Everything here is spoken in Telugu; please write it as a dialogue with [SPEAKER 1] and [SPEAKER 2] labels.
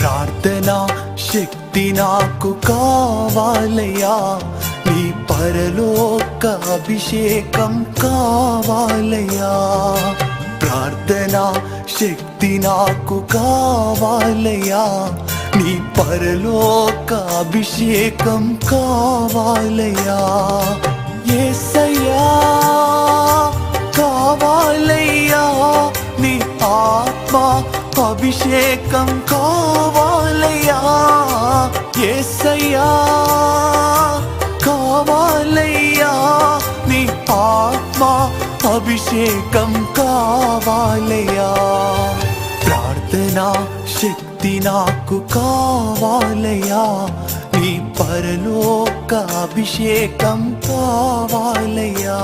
[SPEAKER 1] ప్రార్థనా శక్తి నాకు కావాలయ్యా, నీ పరలోక అభిషేకం కావాలయ్యా. ప్రార్థనా శక్తి నాకు కావాలయ్యా, నీ పరలోక అభిషేకం కావాలయ్యా. యేసయ్యా కావాలయ్యా, నీ ఆత్మ అభిషేకం కావాలయ్యా. యేసయ్యా కావాలయ్యా, నీ ఆత్మ అభిషేకం కావాలయ్యా. ప్రార్థనా శక్తి నాకు కావాలయ్యా, నీ పరలోక అభిషేకం కావాలయ్యా.